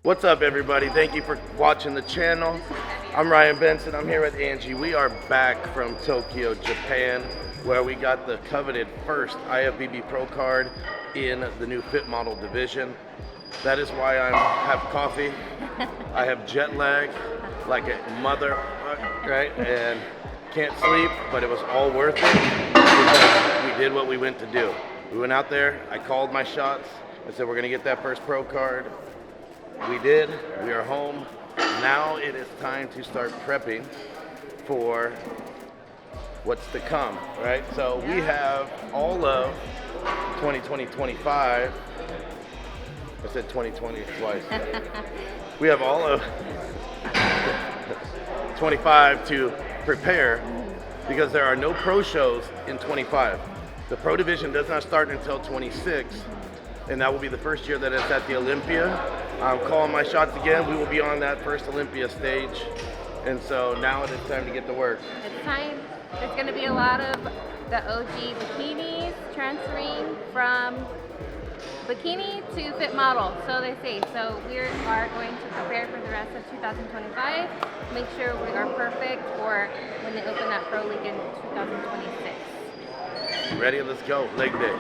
What's up, everybody? Thank you for watching the channel. I'm Ryan Benson. I'm here with Angie. We are back from Tokyo, Japan, where we got the coveted first IFBB Pro card in the new Fit Model division. That is why I have coffee. I have jet lag like a mother, right? And can't sleep, but it was all worth it because we did what we went to do. We went out there, I called my shots. I said, we're gonna get that first pro card. We did, we are home. Now it is time to start prepping for what's to come, right? So we have all of 2020-25. I said 2020 twice. We have all of 25 to prepare because there are no pro shows in 25. The pro division does not start until 26, and that will be the first year that it's at the Olympia. I'm calling my shots again. We will be on that first Olympia stage, and so now it is time to get to work. It's time. There's going to be a lot of the OG bikinis transferring from bikini to Fit Model, so they say. So we are going to prepare for the rest of 2025, make sure we are perfect for when they open that pro league in 2026. You ready? Let's go. Leg day.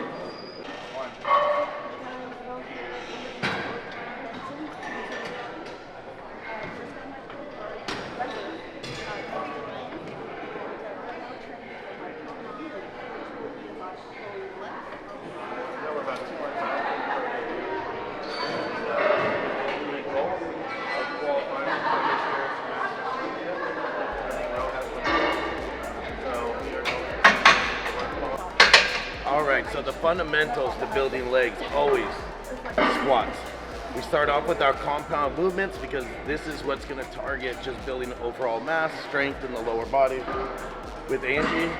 Alright, so the fundamentals to building legs, always squats. We start off with our compound movements because this is what's going to target just building overall mass, strength in the lower body. With Angie,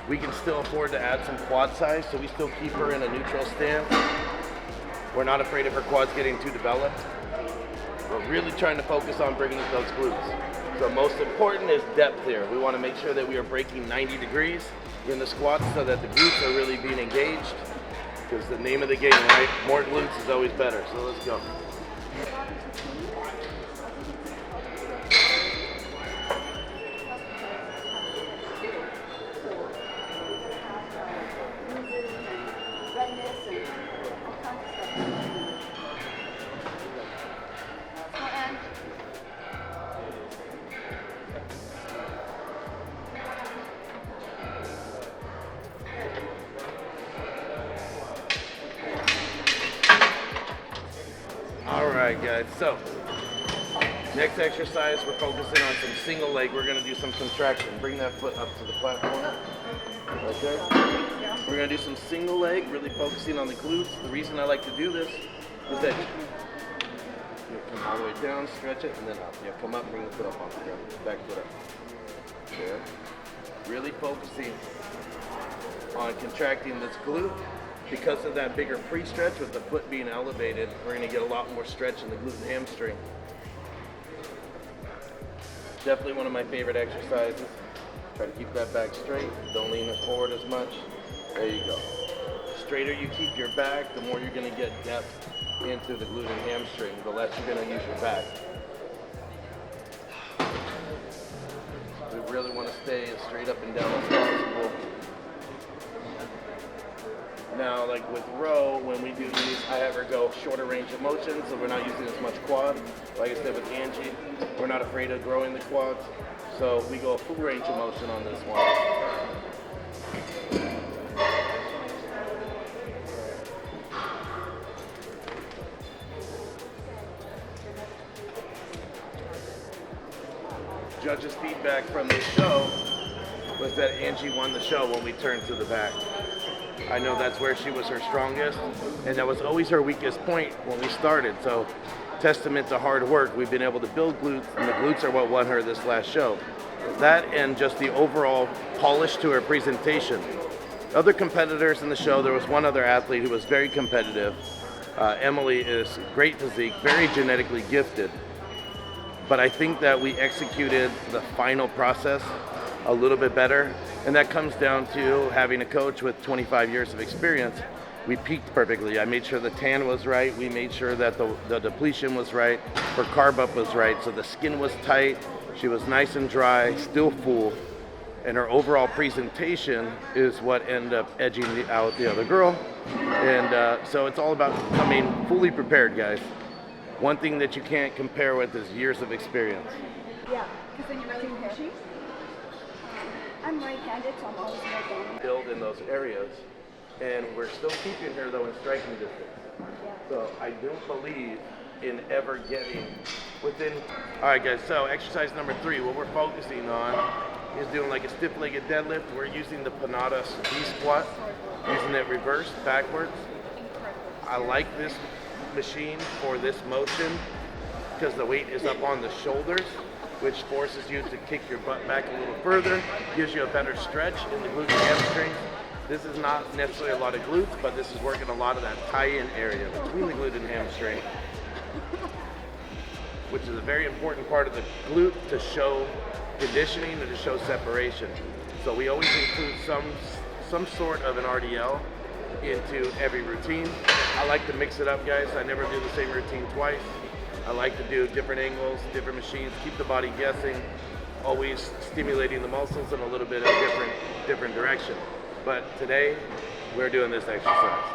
we can still afford to add some quad size, so we still keep her in a neutral stance. We're not afraid of her quads getting too developed. We're really trying to focus on bringing those glutes. So most important is depth here. We want to make sure that we are breaking 90 degrees in the squats so that the glutes are really being engaged, because the name of the game, right? More glutes is always better. So let's go. Alright guys, so next exercise we're focusing on some single leg. We're going to do some contraction. Bring that foot up to the platform. Okay. We're going to do some single leg, really focusing on the glutes. The reason I like to do this is that you come all the way down, stretch it, and then up. You come up, bring the foot up off the ground. Back foot up. Okay. Really focusing on contracting this glute. Because of that bigger pre-stretch with the foot being elevated, we're going to get a lot more stretch in the glute and hamstring. Definitely one of my favorite exercises. Try to keep that back straight. Don't lean it forward as much. There you go. The straighter you keep your back, the more you're going to get depth into the glute and hamstring, the less you're going to use your back. We really want to stay as straight up and down as possible. Now, like with row, when we do these, I have her go shorter range of motion, so we're not using as much quad. Like I said with Angie, we're not afraid of growing the quads, so we go a full range of motion on this one. Judges' feedback from the show was that Angie won the show when we turned to the back. I know that's where she was her strongest, and that was always her weakest point when we started. So, testament to hard work, we've been able to build glutes, and the glutes are what won her this last show. That and just the overall polish to her presentation. Other competitors in the show, there was one other athlete who was very competitive. Emily is great physique, very genetically gifted. But I think that we executed the final process a little bit better, and that comes down to having a coach with 25 years of experience we peaked perfectly. I made sure the tan was right. We made sure that the depletion was right. Her carb up was right. So the skin was tight. She was nice and dry, still full. And her overall presentation is what ended up edging out the other girl. And so it's all about coming fully prepared, guys. One thing that you can't compare with is years of experience. Yeah, because then you're making here. I'm right-handed, so I'm always right-handed. Build in those areas, and we're still keeping her though in striking distance. Yeah. So I don't believe in ever getting within. All right, guys. So exercise number 3, what we're focusing on is doing like a stiff-legged deadlift. We're using the Panada V squat, using it reversed, backwards. I like this machine for this motion because the weight is up on the shoulders, which forces you to kick your butt back a little further, gives you a better stretch in the glute and hamstrings. This is not necessarily a lot of glutes, but this is working a lot of that tie-in area between the glute and hamstring, which is a very important part of the glute to show conditioning and to show separation. So we always include some sort of an RDL into every routine. I like to mix it up, guys. I never do the same routine twice. I like to do different angles, different machines, keep the body guessing, always stimulating the muscles in a little bit of different direction. But today, we're doing this exercise.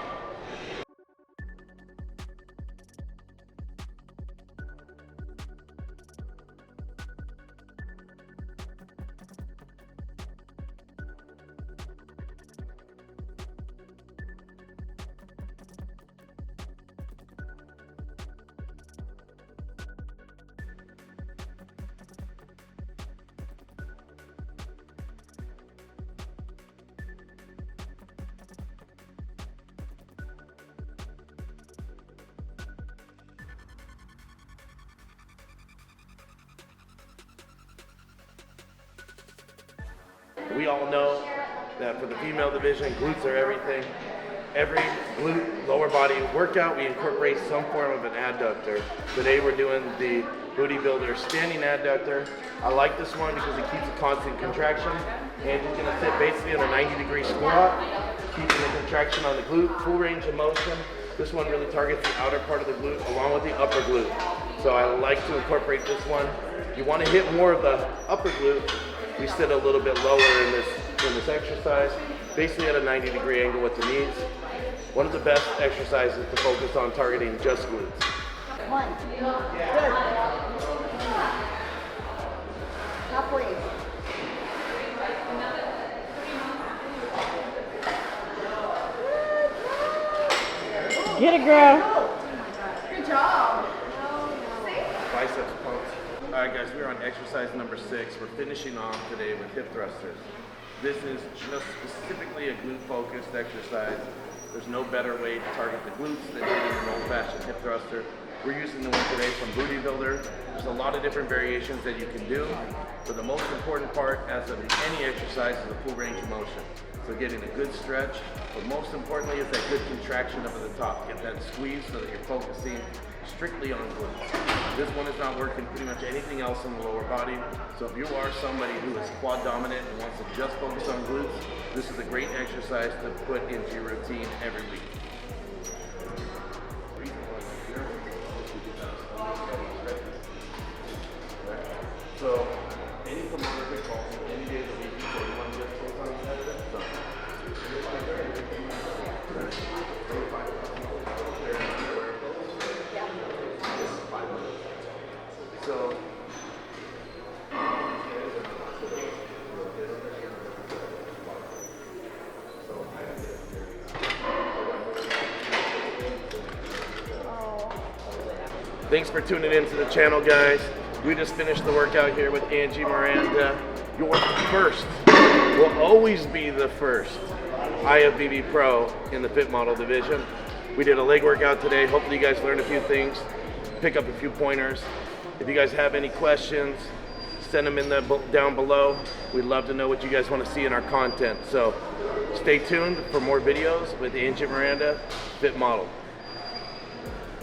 We all know that for the female division, glutes are everything. Every glute lower body workout, we incorporate some form of an adductor. Today we're doing the Booty Builder standing adductor. I like this one because it keeps a constant contraction, and you're gonna sit basically in a 90-degree squat, keeping the contraction on the glute, full range of motion. This one really targets the outer part of the glute along with the upper glute. So I like to incorporate this one. If you want to hit more of the upper glute, we sit a little bit lower in this exercise, basically at a 90-degree angle with the knees. One of the best exercises to focus on targeting just glutes. 1. Good. Halfway. Get it, girl. Good job. Biceps pumps. All right, guys, we're on exercise number 6. We're finishing off today with hip thrusters. This is just specifically a glute-focused exercise. There's no better way to target the glutes than hitting an old-fashioned hip thruster. We're using the one today from Booty Builder. There's a lot of different variations that you can do, but the most important part, as of any exercise, is a full range of motion. So getting a good stretch, but most importantly is that good contraction up at the top. Get that squeeze so that you're focusing strictly on glutes. This one is not working pretty much anything else in the lower body. So if you are somebody who is quad dominant and wants to just focus on glutes, this is a great exercise to put into your routine every week. So any caloric calls any day of the week, so you want to just focus on that. So thanks for tuning into the channel, guys. We just finished the workout here with Angie Miranda. Your first will always be the first IFBB Pro in the Fit Model division. We did a leg workout today. Hopefully you guys learned a few things, pick up a few pointers. If you guys have any questions, send them in down below. We'd love to know what you guys want to see in our content. So stay tuned for more videos with Angie Miranda, Fit Model.